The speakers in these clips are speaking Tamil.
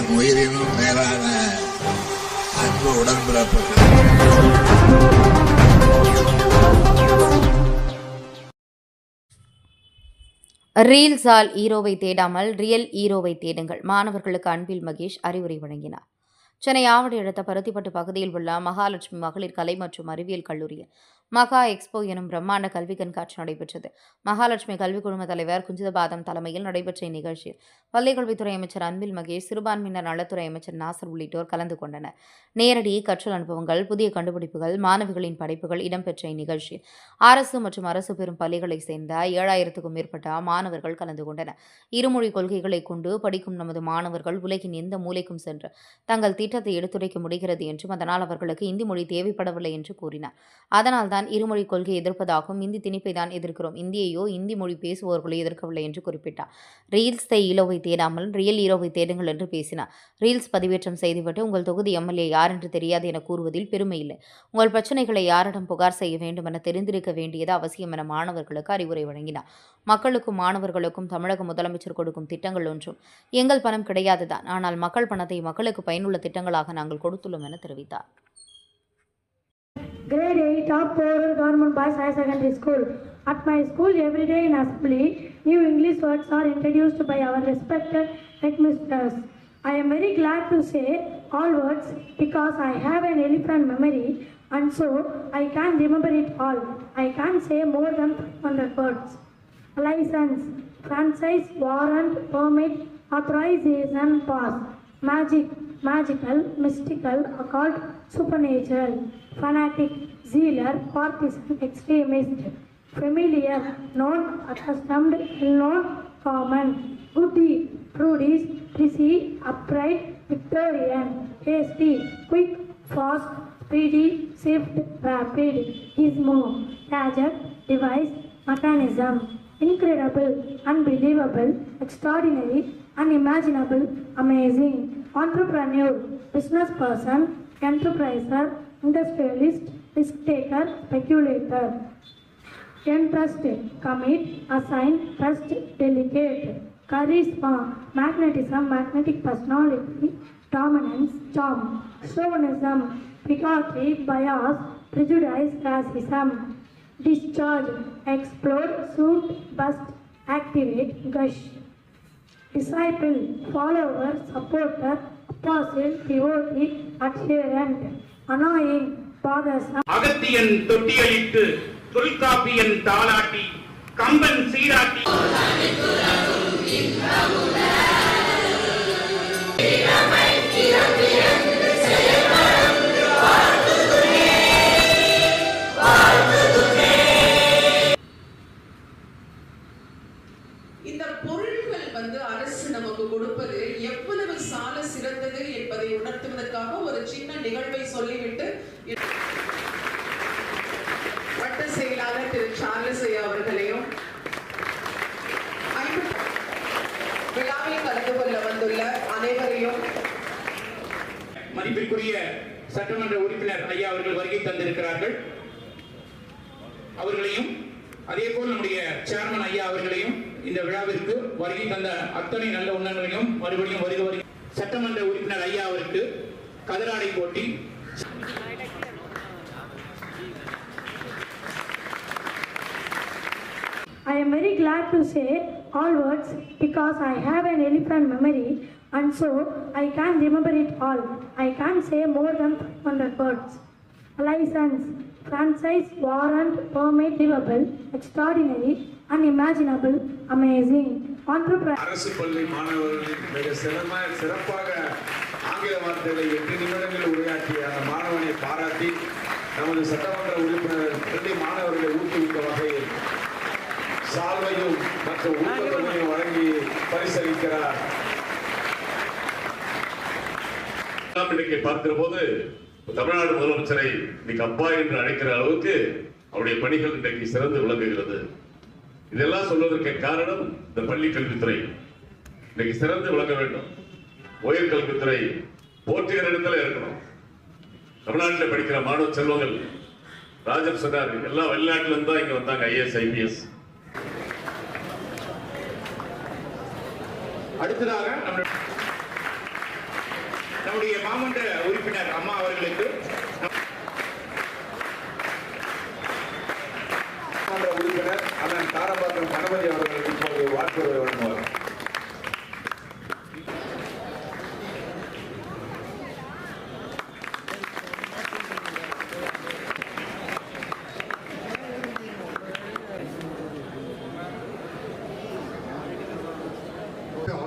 என் உயிரினும் மேலான அன்பு உடன்பிறப்புகள். ரீல்ஸால் ஹீரோவை தேடாமல் ரியல் ஹீரோவை தேடுங்கள். மாணவர்களுக்கு அன்பில் மகேஷ் அறிவுரை வழங்கினார். சென்னை ஆவடி அடுத்த பருத்திப்பட்டு பகுதியில் உள்ள மகாலட்சுமி மகளிர் கலை மற்றும் அறிவியல் கல்லூரியில் மகா எக்ஸ்போ எனும் பிரம்மாண்ட கல்வி கண்காட்சி நடைபெற்றது. மகாலட்சுமி கல்வி குழும தலைவர் குஞ்சிதபாதம் தலைமையில் நடைபெற்ற இந்நிகழ்ச்சியில் பள்ளிக்கல்வித்துறை அமைச்சர் அன்பில் மகேஷ், சிறுபான்மையினர் நலத்துறை அமைச்சர் நாசர் உள்ளிட்டோர் கலந்து கொண்டனர். நேரடி கற்றல் அனுபவங்கள், புதிய கண்டுபிடிப்புகள், மாணவிகளின் படைப்புகள் இடம்பெற்ற இந்நிகழ்ச்சியில் அரசு மற்றும் அரசு பெறும் பள்ளிகளைச் சேர்ந்த 7000க்கும் மேற்பட்ட மாணவர்கள் கலந்து கொண்டனர். இருமொழி கொள்கைகளை கொண்டு படிக்கும் நமது மாணவர்கள் உலகின் எந்த மூலைக்கும் சென்று தங்கள் திட்டத்தை எடுத்துரைக்க முடிகிறது என்றும் அதனால் அவர்களுக்கு இந்தி மொழி தேவைப்படவில்லை என்று கூறினார். அதனால்தான் இருமொழி கொள்கை எதிர்ப்பதாகவும் இந்தி திணிப்பை தான் எதிர்க்கிறோம், இந்தியையோ இந்தி மொழி பேசுபவர்களோ எதிர்க்கவில்லை என்று குறிப்பிட்டார். ரீல்ஸ் ஹீரோவை தேடாமல் ரியல் ஹீரோவை தேடுங்கள் என்று பேசினார். ரீல்ஸ் பதிவேற்றம் செய்துவிட்டு உங்கள் தொகுதி எம்எல்ஏ யார் என்று தெரியாது என கூறுவதில் பெருமை இல்லை. உங்கள் பிரச்சனைகளை யாரிடம் புகார் செய்ய வேண்டும் என தெரிந்திருக்க வேண்டியது அவசியம் என மாணவர்களுக்கு அறிவுரை வழங்கினார். மக்களுக்கும் மாணவர்களுக்கும் தமிழக முதலமைச்சர் கொடுக்கும் திட்டங்கள் ஒன்றும் எங்கள் பணம் கிடையாதுதான், ஆனால் மக்கள் பணத்தை மக்களுக்கு பயனுள்ள திட்டங்களாக நாங்கள் கொடுத்துள்ளோம் என தெரிவித்தார். Grade 8 top Rural Government Boys Higher Secondary School. At my school, every day in assembly, new English words are introduced by our respected headmisters. I am very glad to say all words because I have an elephant memory and so I can remember it all. I can say more than 500 words. License, franchise, warrant, permit, authorization, pass. Magic, magical, mystical, occult, supernatural. Fanatic, zealot, partisan, extremist. Familiar, known, accustomed, known, common. Goody, prudish, prissy, upright, Victorian. Hasty, quick, fast, speedy, swift, rapid. Gizmo, gadget, device, mechanism. Incredible, unbelievable, extraordinary, unimaginable, amazing. Entrepreneur, business person, enterpriser, industrialist, risk taker, speculator. Entrust, commit, assign, trust, delegate. Charisma, magnetism, magnetic personality, dominance, charm. Chauvinism, bigotry, bias, prejudice, racism. Discharge, explode, suit, bust, activate, gush. Disciple, follower, supporter, apostle, devotee, adherent. Annoying, bothersome. Agathiyan தொட்டியலிட்டு Tholkappiyan தாளாட்டி Kamban சீராட்டி இந்த பொருள்கள் அரசு நமக்கு கொடுப்பது எவ்வளவு சால சிறந்தது என்பதை உணர்த்துவதற்காக ஒரு சின்ன நிகழ்வை சொல்லிவிட்டு வட்ட செயலாளர் திரு சார்லஸ் ஐயா அவர்களையும் விழாவில் கலந்து கொள்ள வந்துள்ள அனைவரையும் மதிப்பிற்குரிய சட்டமன்ற உறுப்பினர் ஐயா அவர்கள் வருகை தந்திருக்கிறார்கள். அவர்களையும் அதே போல் நம்முடைய சேர்மன் ஐயா அவர்களையும் இந்த விழாவிற்கு வருகை தந்த அத்தனை நல்ல உணர்வுகளையும் மறுபடியும் வருக சட்டமன்ற உறுப்பினர் ஐயா அவருக்கு கதராடை போட்டி. I am very glad to say all words because I have an elephant memory and so I can remember it all. I can say more than 500 words. License, franchise, warrant, permit, livable, extraordinary, unimaginable, amazing. Entrepreneur. அரசு பள்ளி மாணவர்களின் மிக சிறப்பாக ஆங்கில வார்த்தைகளை 8 நிமிடங்கள் உரையாற்றிய அந்த மாணவனை பாராட்டி நமது சட்டமன்ற உறுப்பினர் பள்ளி மாணவர்களை ஊக்குவித்த வகையில் சால்வையும் மற்ற ஊக்கத்தொகையும் வழங்கி பரிசளிக்கிறார். இன்றைக்கு பார்க்கிற போது தமிழ்நாடு முதலமைச்சரை இன்னைக்கு அப்பா என்று அழைக்கிற அளவுக்கு அவருடைய பணிகள் இன்றைக்கு சிறந்து விளங்குகிறது. இதெல்லாம் சொல்வதற்கு காரணம் இந்த பள்ளி கல்வித்துறை இன்னைக்கு சிறந்து விளங்க வேண்டும். உயர்கல்வித்துறை போற்றுகிற இடத்துல இருக்கணும். தமிழ்நாட்டில் படிக்கிற மாணவ செல்வங்கள் ராஜன் சொன்னார், எல்லாம் வெளிநாட்டில இருந்து தான் இங்க வந்தாங்க IAS IPS. அடுத்ததாக மாமன்ற உறுப்பினர் அம்மா அவர்களுக்கு உறுப்பினர் அண்ணன் தாரபாத்திரம் கணபதி அவர்களுக்கு இப்போது வாழ்த்துறை வழங்குவார்.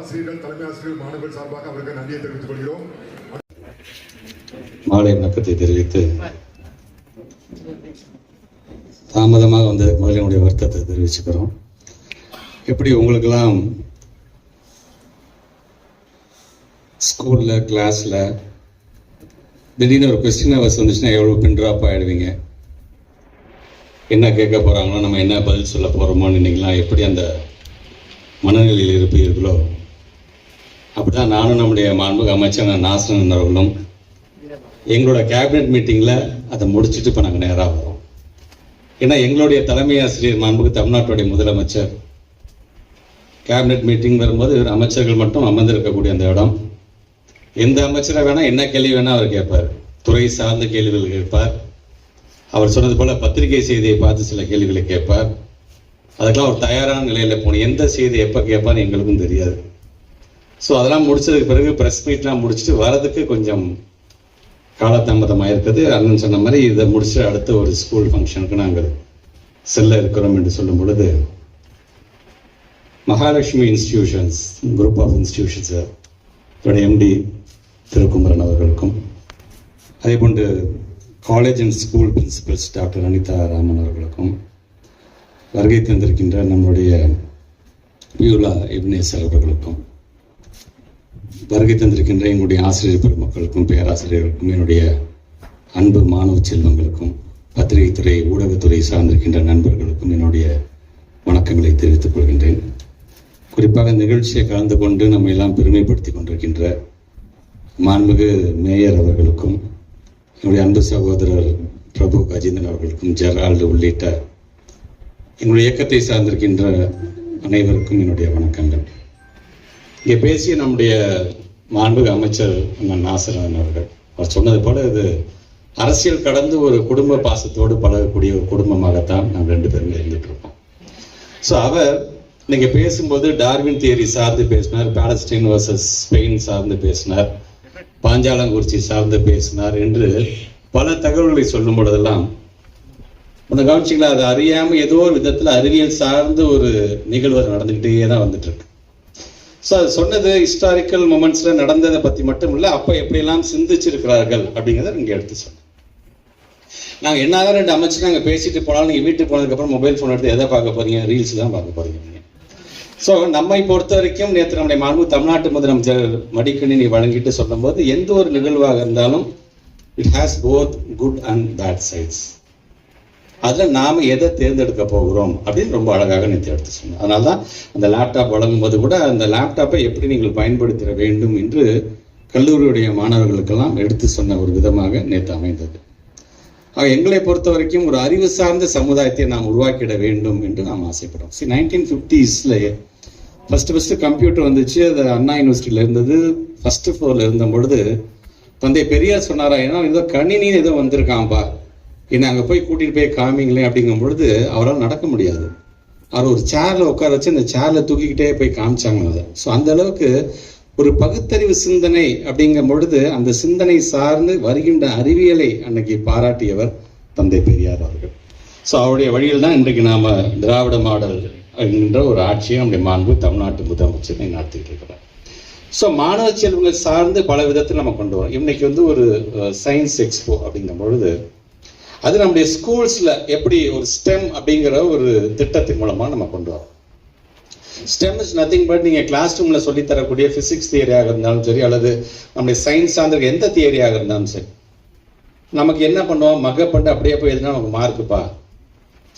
ஆசிரியர்கள், தலைமை ஆசிரியர்கள், மாணவர்கள் சார்பாக அவருக்கு நன்றியை தெரிவித்துக் கொள்கிறோம். மாலை வணக்கத்தை தெரிவித்து தாமதமாக வந்ததுக்கு முதல்ல என்னுடைய வருத்தத்தை தெரிவிச்சுக்கிறோம். எப்படி உங்களுக்கெல்லாம் ஸ்கூல்ல கிளாஸ்ல திடீர்னு ஒரு கொஸ்டின் அவர்ஸ் வந்துச்சுன்னா எவ்வளோ பின் ட்ராப் ஆகிடுவீங்க, என்ன கேட்க போகிறாங்களோ நம்ம என்ன பதில் சொல்ல போகிறோமோன்னு நினைக்கலாம். எப்படி அந்த மனநிலையில் இருப்பீர்களோ அப்படிதான் நானும் நம்முடைய மாண்புமிகு அமைச்சர் நாசரன் அவர்களும் எங்களோட கேபினெட் மீட்டிங்கில் அதை முடிச்சுட்டு இப்போ நாங்கள் நேராக வரோம். ஏன்னா எங்களுடைய தலைமை ஆசிரியர் மாண்புமிகு தமிழ்நாட்டுடைய முதலமைச்சர் கேபினெட் மீட்டிங் வரும்போது அமைச்சர்கள் மட்டும் அமர்ந்திருக்கக்கூடிய அந்த இடம், எந்த அமைச்சரை வேணால் என்ன கேள்வி வேணால் அவர் கேட்பார், துறை சார்ந்த கேள்விகள் கேட்பார். அவர் சொன்னது போல் பத்திரிகை செய்தியை பார்த்து சில கேள்விகளை கேட்பார். அதுக்கெல்லாம் ஒரு தயாரான நிலையில் போகணும். எந்த செய்தி எப்போ கேட்பான்னு எங்களுக்கும் தெரியாது. ஸோ அதெல்லாம் முடிச்சதுக்கு பிறகு ப்ரெஸ் மீட்லாம் முடிச்சுட்டு வரதுக்கு கொஞ்சம் காலதாமதமாக இருக்குது. அண்ணன் சொன்ன மாதிரி இதை முடிச்சுட்டு அடுத்த ஒரு ஸ்கூல் ஃபங்க்ஷனுக்கு நாங்கள் செல்ல இருக்கிறோம் என்று சொல்லும் பொழுது Mahalakshmi institutions group of institutions MD Thirukumaran அவர்களுக்கும், அதே போன்று college and school principals doctor Anitha Raman அவர்களுக்கும், வருகை தந்திருக்கின்ற நம்முடைய பியூலா இப்னேசர் அவர்களுக்கும், வருகை தந்திருக்கின்ற எங்களுடைய ஆசிரியர் பெருமக்களுக்கும், பேராசிரியர்களுக்கும், என்னுடைய அன்பு மாணவ செல்வங்களுக்கும், பத்திரிகை துறை ஊடகத்துறை சார்ந்திருக்கின்ற நண்பர்களுக்கும் என்னுடைய வணக்கங்களை தெரிவித்துக் கொள்கின்றேன். குறிப்பாக நிகழ்ச்சியை கலந்து கொண்டு நம்ம எல்லாம் பெருமைப்படுத்தி கொண்டிருக்கின்ற மாண்புமிகு மேயர் அவர்களுக்கும், என்னுடைய அன்பு சகோதரர் பிரபு கஜேந்திரன் அவர்களுக்கும், ஜெரால்டு உள்ளிட்ட எங்களுடைய இயக்கத்தை சார்ந்திருக்கின்ற அனைவருக்கும் என்னுடைய வணக்கங்கள். இங்கே பேசிய நம்முடைய மாண்புமிகு அமைச்சர் அண்ணன் நாசரன் அவர்கள் அவர் சொன்னது போல இது அரசியல் கடந்து ஒரு குடும்ப பாசத்தோடு பழகக்கூடிய ஒரு குடும்பமாகத்தான் நாம் ரெண்டு பேருமே இருந்துட்டு இருக்கோம். ஸோ அவர் இன்னைக்கு பேசும்போது டார்வின் தியரி சார்ந்து பேசினார், பாலஸ்டைன் வர்சஸ் ஸ்பெயின் சார்ந்து பேசினார், பாஞ்சாலங்குறிச்சி சார்ந்து பேசினார் என்று பல தகவல்களை சொல்லும் பொழுதெல்லாம் உன்னை கவனிச்சிங்களா, அது அறியாம ஏதோ ஒரு விதத்துல அறிவியல் சார்ந்து ஒரு நிகழ்வு நடந்துகிட்டே தான் வந்துட்டு இருக்கு. ஸோ அது சொன்னது ஹிஸ்டாரிக்கல் மொமெண்ட்ஸ்ல நடந்ததை பத்தி மட்டும் இல்லை, அப்ப எப்படியெல்லாம் சிந்திச்சிருக்கிறார்கள் அப்படிங்கிறத நீங்க எடுத்து சொன்னோம். நாங்க என்னதான் ரெண்டு அமைச்சு நாங்க பேசிட்டு போனாலும் நீங்க வீட்டுக்கு போனதுக்கு அப்புறம் மொபைல் போன் எடுத்து எதை பார்க்க போறீங்க, ரீல்ஸ் தான் பார்க்க போறீங்க. ஸோ நம்மை பொறுத்த வரைக்கும் நேற்று நம்முடைய மாண்புமிகு தமிழ்நாட்டு முதலமைச்சர் மடிக்கணினி வழங்கிட்டு சொல்லும் போது எந்த ஒரு நிகழ்வாக இருந்தாலும் it has both good and bad sides. அதில் நாம் எதை தேர்ந்தெடுக்க போகிறோம் அப்படின்னு ரொம்ப அழகாக நேற்று எடுத்து சொன்னோம். அதனால தான் அந்த லேப்டாப் வழங்கும் போது கூட அந்த லேப்டாப்பை எப்படி நீங்கள் பயன்படுத்த வேண்டும் என்று கல்லூரியுடைய மாணவர்களுக்கெல்லாம் எடுத்து சொன்ன ஒரு விதமாக நேற்று அமைந்தது. ஆக எங்களை பொறுத்த வரைக்கும் ஒரு அறிவு சார்ந்த சமுதாயத்தை நாம் உருவாக்கிட வேண்டும் என்று நாம் ஆசைப்படுறோம். 1950s ஃபர்ஸ்ட் கம்ப்யூட்டர் வந்துச்சு. அது அண்ணா யூனிவர்சிட்டியில் இருந்தது, ஃபர்ஸ்ட் ஃப்ளோரில் இருந்த பொழுது தந்தை பெரியார் சொன்னாரா, ஏன்னா ஏதோ கணினி ஏதோ வந்திருக்காம்பா, என்னை அங்கே போய் கூட்டிகிட்டு போய் காமிங்களேன் அப்படிங்கும் பொழுது அவரால் நடக்க முடியாது. அவர் ஒரு சேரில் உட்கார வச்சு அந்த சேரில் தூக்கிக்கிட்டே போய் காமிச்சாங்க அதை. ஸோ அந்த அளவுக்கு ஒரு பகுத்தறிவு சிந்தனை அப்படிங்கும் பொழுது அந்த சிந்தனை சார்ந்து வருகின்ற அறிவியலை அன்னைக்கு பாராட்டியவர் தந்தை பெரியார் அவர்கள். ஸோ அவருடைய வழியில் தான் இன்றைக்கு நாம் திராவிட மாடல் என்கின்ற ஒரு ஆட்சியை நம்முடைய மாண்பு தமிழ்நாட்டு முதலமைச்சரை நடத்திட்டு இருக்கிறார். ஸோ மாணவ செல்வங்கள் சார்ந்து பல விதத்தில் நம்ம கொண்டு வரோம். இன்னைக்கு ஒரு சயின்ஸ் எக்ஸ்போ அப்படிங்கும் பொழுது அது நம்முடைய ஸ்கூல்ஸ்ல எப்படி ஒரு ஸ்டெம் அப்படிங்கிற ஒரு திட்டத்தின் மூலமா நம்ம கொண்டு வரோம். ஸ்டெம் இஸ் நத்திங் பட் நீங்க கிளாஸ் ரூம்ல சொல்லி தரக்கூடிய பிசிக்ஸ் தியரியாக இருந்தாலும் சரி, அல்லது நம்முடைய சயின்ஸ் சார்ந்த எந்த தியரியாக இருந்தாலும் சரி, நமக்கு என்ன பண்ணுவோம், மக்கப் பண்ணிட்டு அப்படியே போய் எதுனா நமக்கு மார்க்குப்பா.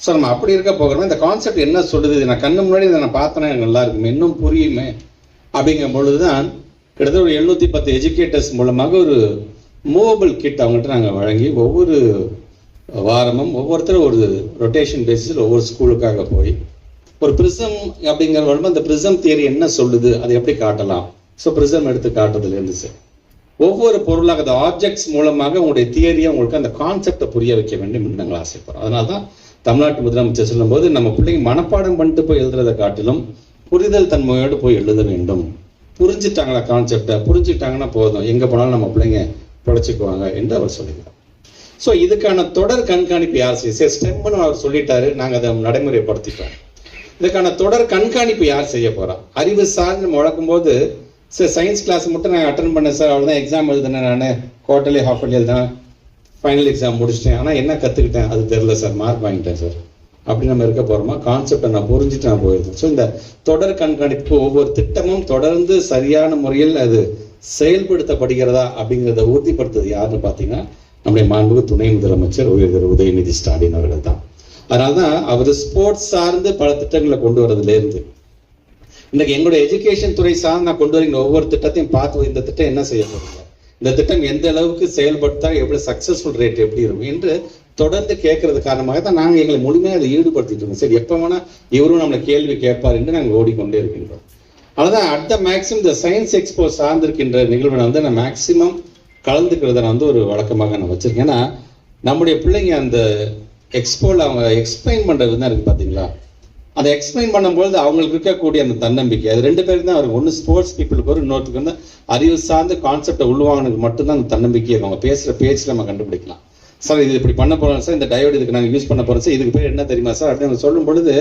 ஸோ நம்ம அப்படி இருக்க போகிறோம். இந்த கான்செப்ட் என்ன சொல்லுது, நான் கண்ணு முன்னாடி இதை நான் பார்த்தேன்னா எனக்கு நல்லா இருக்குமே, இன்னும் புரியுமே அப்படிங்கும் பொழுதுதான் கிட்டத்தட்ட ஒரு 710 எஜுகேட்டர்ஸ் மூலமாக ஒரு மூவபிள் கிட் அவங்கள்ட்ட நாங்கள் வழங்கி ஒவ்வொரு வாரமும் ஒவ்வொருத்தரும் ஒரு ரொட்டேஷன் பேசிஸில் ஒவ்வொரு ஸ்கூலுக்காக போய் ஒரு பிரிசம் அப்படிங்கிற அந்த பிரிசம் தியரி என்ன சொல்லுது, அதை எப்படி காட்டலாம். ஸோ பிரிசம் எடுத்து காட்டுறதுலேருந்து சரி, ஒவ்வொரு பொருளாக அந்த ஆப்ஜெக்ட்ஸ் மூலமாக உங்களுடைய தியரியை உங்களுக்கு அந்த கான்செப்டை புரிய வைக்க வேண்டும் என்று நாங்கள் ஆசைப்படுறோம். அதனால தான் தமிழ்நாட்டு முதலமைச்சர் சொல்லும்போது நம்ம பிள்ளைங்க மனப்பாடம் பண்ணிட்டு போய் எழுதுறதை காட்டிலும் புரிதல் தன்மையோடு போய் எழுத வேண்டும். புரிஞ்சுட்டாங்களா கான்செப்டை, புரிஞ்சுட்டாங்கன்னா போதும், எங்கே போனாலும் நம்ம பிள்ளைங்க பிழைச்சிக்குவாங்க என்று அவர் சொல்லுகிறார். ஸோ இதுக்கான தொடர் கண்காணிப்பு யார் செய்ய, ஸ்டெம்னு அவர் சொல்லிட்டாரு, நாங்கள் அதை நடைமுறைப்படுத்திட்டோம். இதுக்கான தொடர் கண்காணிப்பு யார் செய்ய போறா? அறிவு சார்ந்து நம்ம வளர்க்கும் போது சார் சயின்ஸ் கிளாஸ் மட்டும் நான் அட்டன் பண்ணேன் சார், அவ்வளோதான் எக்ஸாம் எழுதுனேன், நான் குவார்டர்லி ஹாஃப் இயர்லி எழுதினேன், ஃபைனல் எக்ஸாம் முடிச்சிட்டேன், ஆனால் என்ன கற்றுக்கிட்டேன் அது தெரியல சார், மார்க் வாங்கிட்டேன் சார், அப்படி நம்ம இருக்க போகிறோமா? கான்செப்டை நான் புரிஞ்சுட்டு நான் போயிருந்தேன். ஸோ இந்த தொடர் கண்காணிப்பு ஒவ்வொரு திட்டமும் தொடர்ந்து சரியான முறையில் அது செயல்படுத்தப்படுகிறதா அப்படிங்கிறத உறுதிப்படுத்துறது யாருன்னு பார்த்தீங்கன்னா நம்முடைய மாண்புமிகு துணை முதலமைச்சர் உதயநிதி ஸ்டாலின் அவர்கள் தான். அதனால்தான் அவர் ஸ்போர்ட்ஸ் சார்ந்து பல திட்டங்களை கொண்டு வரதுலேருந்து இன்னைக்கு எங்களுடைய எஜுகேஷன் துறை சார்ந்து நான் கொண்டு வரீங்க ஒவ்வொரு திட்டத்தையும் பார்த்து இந்த திட்டம் என்ன செய்ய போறீங்க, இந்த திட்டம் எந்த அளவுக்கு செயல்படுத்தா எவ்வளவு சக்சஸ்ஃபுல் ரேட் எப்படி இருக்கும் என்று தொடர்ந்து கேட்கறது காரணமாக தான் நாங்கள் எங்களை முழுமையாக அதை ஈடுபடுத்திட்டு இருக்கோம். சரி, எப்போ வேணா இவரும் நம்மளை கேள்வி கேட்பார் என்று நாங்கள் ஓடிக்கொண்டே இருக்கின்றோம். அதான் அடுத்த மேக்ஸிமம் இந்த சயின்ஸ் எக்ஸ்போ சார்ந்திருக்கின்ற நிகழ்வை நான் மேக்சிமம் கலந்துக்கிறத நான் ஒரு வழக்கமாக நான் வச்சிருக்கேன். ஏன்னா நம்முடைய பிள்ளைங்க அந்த எக்ஸ்போல அவங்க எக்ஸ்பிளைன் பண்றது தான் இருக்கு பார்த்தீங்களா, அதை எக்ஸ்பிளைன் பண்ணும்போது அவங்களுக்கு இருக்கக்கூடிய அந்த தன்னம்பிக்கை, அது ரெண்டு பேருக்கு தான் அவருக்கு ஒன்று ஸ்போர்ட்ஸ் பீப்புளுக்கு ஒரு இன்னொருத்துக்கு வந்து அறிவு சார்ந்த கான்செப்டை உள்வாங்கினதுக்கு மட்டும்தான் அந்த தன்னம்பிக்கை இருக்கும். அவங்க பேசுகிற பேச்சில் நம்ம கண்டுபிடிக்கலாம். சார் இது இப்படி பண்ண போகிறோம் சார், இந்த டயோடு இதுக்கு நாங்கள் யூஸ் பண்ண போகிறோம் சார், இதுக்கு பேர் என்ன தெரியுமா சார் அப்படின்னு சொல்லும் பொழுது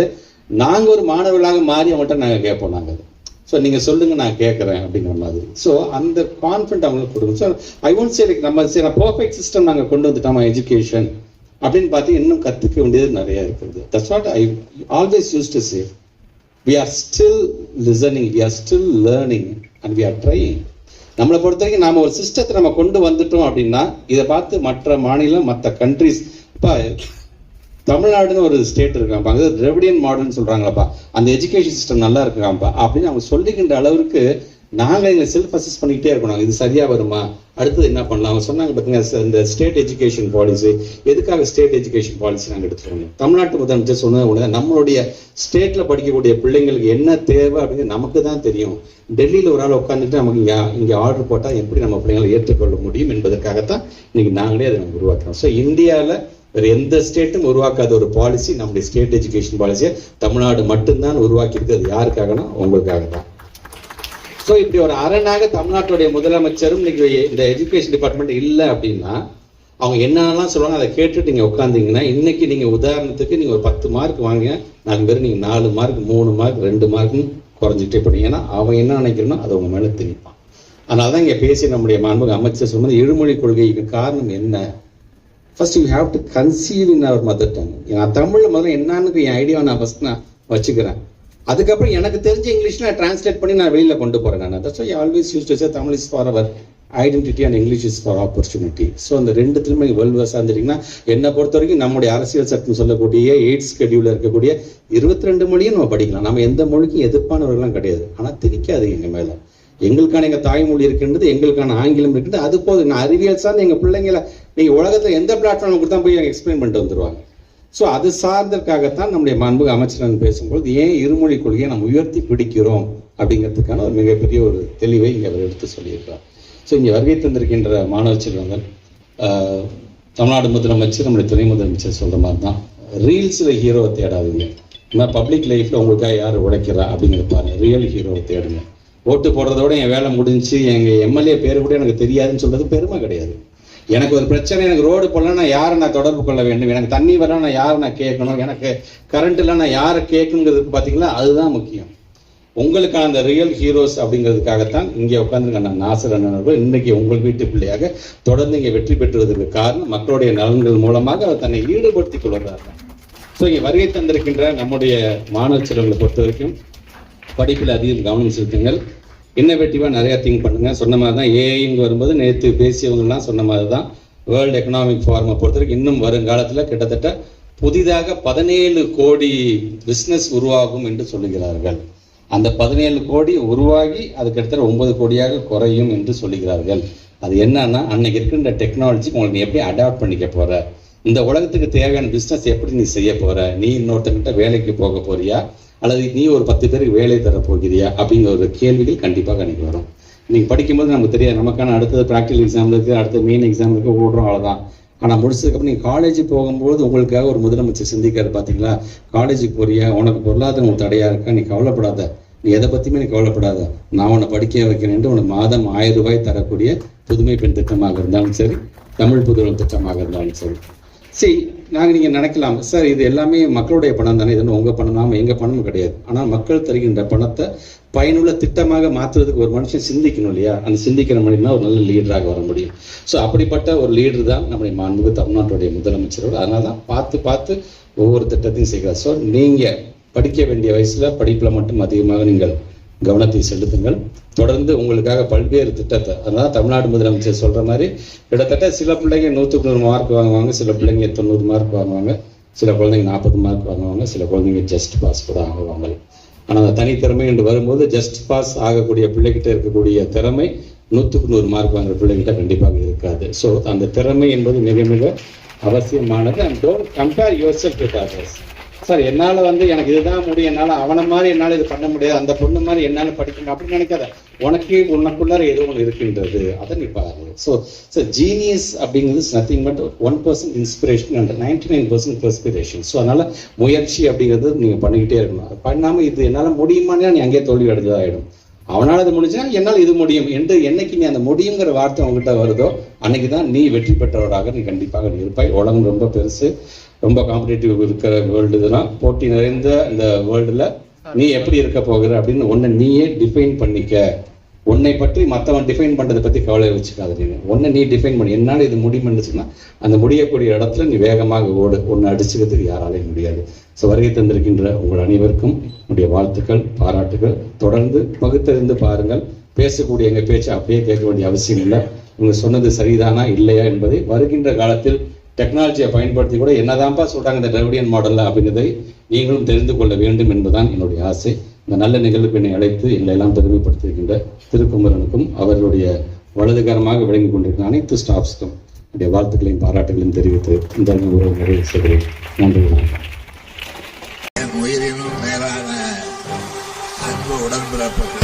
நாங்கள் ஒரு மாணவர்களாக மாறி அவங்கள்ட்ட நாங்கள் கேட்போம். நாங்கள் ஸோ நீங்கள் சொல்லுங்கள் நான் கேட்குறேன் அப்படிங்கிற மாதிரி. ஸோ அந்த கான்ஃபிடென்ட் அவங்களுக்கு கொடுக்கும். Sir I won't say like நம்ம சரி பர்ஃபெக்ட் சிஸ்டம் நாங்கள் கொண்டு வந்துட்டோமா எஜுகேஷன் அப்படின்னு பார்த்து இன்னும் கற்றுக்க வேண்டியது நிறைய இருக்குது. That's what I always use to say, we are still listening, we are still learning and we are trying. நம்மளை பொறுத்த வரைக்கும் நாம ஒரு சிஸ்டத்தை நம்ம கொண்டு வந்துட்டோம் அப்படின்னா இதை பார்த்து மற்ற மாநிலம் மற்ற கண்ட்ரிஸ், இப்போ தமிழ்நாடுன்னு ஒரு ஸ்டேட் இருக்காப்பா, அங்கே திராவிடியன் மாடல்னு சொல்றாங்களப்பா, அந்த எஜுகேஷன் சிஸ்டம் நல்லா இருக்காப்பா அப்படின்னு அவங்க சொல்லிக்கின்ற அளவுக்கு நாங்கள் எங்களை செல்ஃப் அசஸ் பண்ணிக்கிட்டே இருக்கணும். இது சரியா வருமா, அடுத்தது என்ன பண்ணலாம். அவங்க சொன்னாங்க பார்த்தீங்கன்னா இந்த ஸ்டேட் எஜுகேஷன் பாலிசி, எதுக்காக ஸ்டேட் எஜுகேஷன் பாலிசி நாங்கள் எடுத்துக்கணும். தமிழ்நாட்டு முதலமைச்சர் சொன்னது உடனே நம்மளுடைய ஸ்டேட்ல படிக்கக்கூடிய பிள்ளைங்களுக்கு என்ன தேவை அப்படின்னு நமக்கு தான் தெரியும். டெல்லியில் ஒரு ஆள் உட்காந்துட்டு நமக்கு இங்கே ஆர்டர் போட்டால் எப்படி நம்ம பிள்ளைங்களை ஏற்றுக்கொள்ள முடியும் என்பதற்காகத்தான் இன்னைக்கு நாங்களே அதை நம்ம உருவாக்குறோம். ஸோ இந்தியாவில் வேறு எந்த ஸ்டேட்டும் உருவாக்காத ஒரு பாலிசி நம்முடைய ஸ்டேட் எஜுகேஷன் பாலிசியை தமிழ்நாடு மட்டும்தான் உருவாக்கியிருக்கு. அது யாருக்காகனா உங்களுக்காக தான். ஸோ இப்படி ஒரு அரணாக தமிழ்நாட்டுடைய முதலமைச்சரும் இன்னைக்கு இந்த எஜுகேஷன் டிபார்ட்மெண்ட் இல்லை அப்படின்னா அவங்க என்னென்னலாம் சொல்லுவாங்க அதை கேட்டுட்டு நீங்கள் உட்காந்தீங்கன்னா இன்னைக்கு நீங்கள் உதாரணத்துக்கு நீங்கள் ஒரு 10 மார்க் வாங்க, நாங்கள் பேர் நீங்கள் 4 மார்க் 3 மார்க் 2 மார்க்னு குறைஞ்சிட்டே போனீங்க. ஏன்னா அவன் என்ன நினைக்கிறனோ அதை உங்க மேலே திணிப்பான். அதனால தான் இங்கே பேசி நம்முடைய மாண்புமிகு அமைச்சர் சொன்னது எழுமொழி கொள்கைக்கு காரணம் என்ன, first you have to conceive in our mother tongue. நான் தமிழில் முதல்ல என்னன்னு என் ஐடியாவை நான் ஃபர்ஸ்ட் நான் வச்சுக்கிறேன், அதுக்கப்புறம் எனக்கு தெரிஞ்ச இங்கிலீஷ்ல டிரான்ஸ்லேட் பண்ணி நான் வெளியில கொண்டு போறேன். நான் that's why I always use to say Tamil is for our identity and English is for opportunity. So அந்த ரெண்டுத்துலையுமே வெல் வெர்ஸாக இருந்துட்டீங்கன்னா என்னை பொறுத்த வரைக்கும் நம்முடைய அரசியல் சட்டம் சொல்லக்கூடிய 8th ஸ்கெடியூலில் இருக்கக்கூடிய 22 மொழியும் நம்ம படிக்கலாம். நம்ம எந்த மொழிக்கும் எதிர்ப்பானவர்கள்லாம் கிடையாது. ஆனால் திணிக்காது எங்கள் மேலே. எங்களுக்கான எங்கள் தாய்மொழி இருக்கின்றது, எங்களுக்கான ஆங்கிலம் இருக்கின்றது, அது போதும். நான் அறிவியல் சார்ந்து எங்கள் பிள்ளைங்களை நீங்கள் உலகத்தில் எந்த பிளாட்ஃபார்ம் கொடுத்தா போய் எக்ஸ்பிளைன் பண்ணிட்டு வந்துடுவாங்க. ஸோ அது சார்ந்தற்காகத்தான் நம்முடைய மாண்புமிகு அமைச்சர் பேசும்போது ஏன் இருமொழி கொள்கையை நம்ம உயர்த்தி பிடிக்கிறோம் அப்படிங்கிறதுக்கான ஒரு மிகப்பெரிய ஒரு தெளிவை இங்கே அவர் எடுத்து சொல்லியிருக்கிறார். ஸோ இங்கே வருகை தந்திருக்கின்ற மாணவ செல்வங்கள், தமிழ்நாடு முதலமைச்சர் நம்முடைய துணை முதலமைச்சர் சொல்கிற மாதிரி தான் ரீல்ஸில் ஹீரோவை தேடாதீங்க. இந்த பப்ளிக் லைஃப்பில் உங்களுக்காக யார் உழைக்கிறா அப்படிங்கிற பாருங்க, ரியல் ஹீரோவை தேடுங்க. ஓட்டு போடுறதோட என் வேலை முடிஞ்சு எங்கள் எம்எல்ஏ பேர் கூட எனக்கு தெரியாதுன்னு சொல்றது பெருமை கிடையாது. எனக்கு ஒரு பிரச்சனை, எனக்கு ரோடு போடலாம் நான் யாரை நான் தொடர்பு கொள்ள வேண்டும், எனக்கு தண்ணி வரலாம் நான் யாரை நான் கேட்கணும், எனக்கு கரண்ட் இல்லை நான் யாரை கேட்கணுங்கிறதுக்கு பார்த்தீங்களா அதுதான் முக்கியம். உங்களுக்கான அந்த ரியல் ஹீரோஸ் அப்படிங்கிறதுக்காகத்தான் இங்கே உட்காந்துருக்க நாசர் அண்ணன் இன்னைக்கு உங்கள் வீட்டு பிள்ளையாக தொடர்ந்து இங்கே வெற்றி பெற்றுவதற்கு காரணம் மக்களுடைய நலன்கள் மூலமாக அவர் தன்னை ஈடுபடுத்திக் கொள்கிறார்கள். ஸோ இங்கே வருகை தந்திருக்கின்ற நம்முடைய மாணவ செல்வங்களை பொறுத்த வரைக்கும் படிப்பில் அதிகம் கவனம் செலுத்துங்கள், இன்னோவேட்டிவாக நிறையா திங்க் பண்ணுங்க. சொன்ன மாதிரி தான் ஏஐங்க வரும்போது நேற்று பேசியவங்கலாம் சொன்ன மாதிரி தான் வேர்ல்டு எக்கனாமிக் ஃபாரமை பொறுத்த வரைக்கும் இன்னும் வருங்காலத்தில் கிட்டத்தட்ட புதிதாக 17 கோடி பிஸ்னஸ் உருவாகும் என்று சொல்லுகிறார்கள். அந்த 17 கோடி உருவாகி அதுக்கு கிட்டத்தட்ட 9 கோடியாக குறையும் என்று சொல்லுகிறார்கள். அது என்னன்னா அன்னைக்கு இருக்கின்ற டெக்னாலஜி உங்களுக்கு நீ எப்படி அடாப்ட் பண்ணிக்க போற, இந்த உலகத்துக்கு தேவையான பிஸ்னஸ் எப்படி நீ செய்ய போற, நீ இன்னொருத்தங்கிட்ட வேலைக்கு போக போறியா அல்லது நீ ஒரு 10 பேருக்கு வேலை தர போகிறியா அப்படிங்கிற ஒரு கேள்விகள் கண்டிப்பாக அன்னைக்கு வரும். நீங்கள் படிக்கும்போது நமக்கு தெரியாது, நமக்கான அடுத்தது ப்ராக்டிகல் எக்ஸாம் இருக்குது, அடுத்த மெயின் எக்ஸாம் இருக்குது, ஓடுறோம் அவ்வளோதான். ஆனால் முடிச்சதுக்கப்புறம் நீங்கள் காலேஜ் போகும்போது உங்களுக்காக ஒரு முதலமைச்சர் சிந்திக்காரு, பார்த்தீங்களா, காலேஜுக்கு போறியா, உனக்கு பொருளாதாரம் உனக்கு தடையாக இருக்கா, நீ கவலைப்படாத, நீ எதை பற்றியுமே நீ கவலைப்படாத, நான் உன்னை படிக்க வைக்கிறேன்ட்டு உனக்கு மாதம் 1000 ரூபாய் தரக்கூடிய புதுமை பெண் திட்டமாக இருந்தாலும் சரி, தமிழ் புதுமை திட்டமாக இருந்தாலும் சரி. நீங்கள் நினைக்கலாம், சார் இது எல்லாமே மக்களுடைய பணம் தானே, இது உங்கள் பணம் தான், எங்கள் பணமும் கிடையாது. ஆனால் மக்கள் தருகின்ற பணத்தை பயனுள்ள திட்டமாக மாற்றுறதுக்கு ஒரு மனுஷன் சிந்திக்கணும் இல்லையா? அந்த சிந்திக்கிற மனிதனா ஒரு நல்ல லீடராக வர முடியும். ஸோ அப்படிப்பட்ட ஒரு லீடர் தான் நம்முடைய மாண்புமிகு தமிழ்நாட்டுடைய முதலமைச்சரோடு. அதனால தான் பார்த்து ஒவ்வொரு திட்டத்தையும் செய்கிறார். ஸோ நீங்கள் படிக்க வேண்டிய வயசில் படிப்பில் மட்டும் அதிகமாக நீங்கள் கவனத்தை செலுத்துங்கள். தொடர்ந்து உங்களுக்காக பல்வேறு திட்டத்தை, அதனால தமிழ்நாடு முதலமைச்சர் சொல்கிற மாதிரி கிட்டத்தட்ட சில பிள்ளைங்க 100க்கு 100 மார்க் வாங்குவாங்க, சில பிள்ளைங்க 90 மார்க் வாங்குவாங்க, சில குழந்தைங்க 40 மார்க் வாங்குவாங்க, சில குழந்தைங்க ஜஸ்ட் பாஸ் கூட ஆகுவாங்க. ஆனால் அந்த தனித்திறமை என்று வரும்போது ஜஸ்ட் பாஸ் ஆகக்கூடிய பிள்ளைகிட்ட இருக்கக்கூடிய திறமை 100க்கு 100 மார்க் வாங்குற பிள்ளைகிட்ட கண்டிப்பாக இருக்காது. ஸோ அந்த திறமை என்பது மிக மிக அவசியமானது. And don't compare your self with others. Sir என்னால் எனக்கு இதுதான் முடியும், என்னால் அவனை மாதிரி என்னால் இது பண்ண முடியாது, அந்த பொண்ணு மாதிரி என்னால் படிக்கணும் அப்படின்னு நினைக்காத. உனக்கு உனக்குள்ளார ஏதோ ஒன்று இருக்கின்றது, அதை நீ பாரு. ஸோ ஜீனியஸ் அப்படிங்கிறது nothing but 1% inspiration and 99% perspiration. So அதனால் முயற்சி அப்படிங்கிறது நீங்கள் பண்ணிக்கிட்டே இருக்கணும். அது பண்ணாமல் இது என்னால் முடியுமான்னு நீ அங்கேயே தோல்வி அடைஞ்சதாகிடும். அவனால் அது முடிஞ்சா என்னால் இது முடியும் என்று என்னைக்கு நீ அந்த முடியுங்கிற வார்த்தை உங்ககிட்ட வருதோ அன்னைக்கு தான் நீ வெற்றி பெற்றவராக நீ கண்டிப்பாக நீ இருப்பாய். உலகம் ரொம்ப பெருசு, ரொம்ப காம்படிட்டிவ் இருக்கிற வேர்ல்டு, இதெல்லாம் போட்டி நிறைந்த இந்த வேர்ல்டில் நீ எப்படி இருக்க போகிற அப்படின்னு ஒன்றை நீயே டிஃபைன் பண்ணிக்க. உன்னை பற்றி மற்றவன் டிஃபைன் பண்ணுறதை பற்றி கவலை வச்சுக்காது. நீங்கள் ஒன்றை நீ டிஃபைன் பண்ணி என்னால் இது முடியும்னுச்சுன்னா அந்த முடியக்கூடிய இடத்துல நீ வேகமாக ஓடு. ஒன்று அடிச்சுக்கிறதுக்கு யாராலையும் முடியாது. ஸோ வருகை தந்திருக்கின்ற உங்கள் அனைவருக்கும் என்னுடைய வாழ்த்துக்கள், பாராட்டுகள். தொடர்ந்து பகுத்தறிந்து பாருங்கள். பேசக்கூடிய எங்கள் பேச்சை அப்படியே கேட்க வேண்டிய அவசியம் இல்லை. இவங்க சொன்னது சரிதானா இல்லையா என்பதை வருகின்ற காலத்தில் டெக்னாலஜியை பயன்படுத்தி கூட என்னதான்ப்பா சொல்கிறாங்க இந்த டிராவிடியன் மாடலில் அப்படிங்கிறதை நீங்களும் தெரிந்து கொள்ள வேண்டும் என்பதுதான் என்னுடைய ஆசை. இந்த நல்ல நிகழ்வுக்கு என்னை அழைத்து எங்களை எல்லாம் பெருமைப்படுத்தியிருக்கின்ற திருக்குமரனுக்கும் அவர்களுடைய வலதுகரமாக விளங்கி கொண்டிருக்கிற அனைத்து ஸ்டாஃப்ஸ்க்கும் என்னுடைய வாழ்த்துக்களையும் பாராட்டுகளையும் தெரிவித்து இந்த உறவு நிறைவு செய்கிறேன். நன்றி. என் உயிரினும் மேலான அன்பு உடன்பிறப்புகள்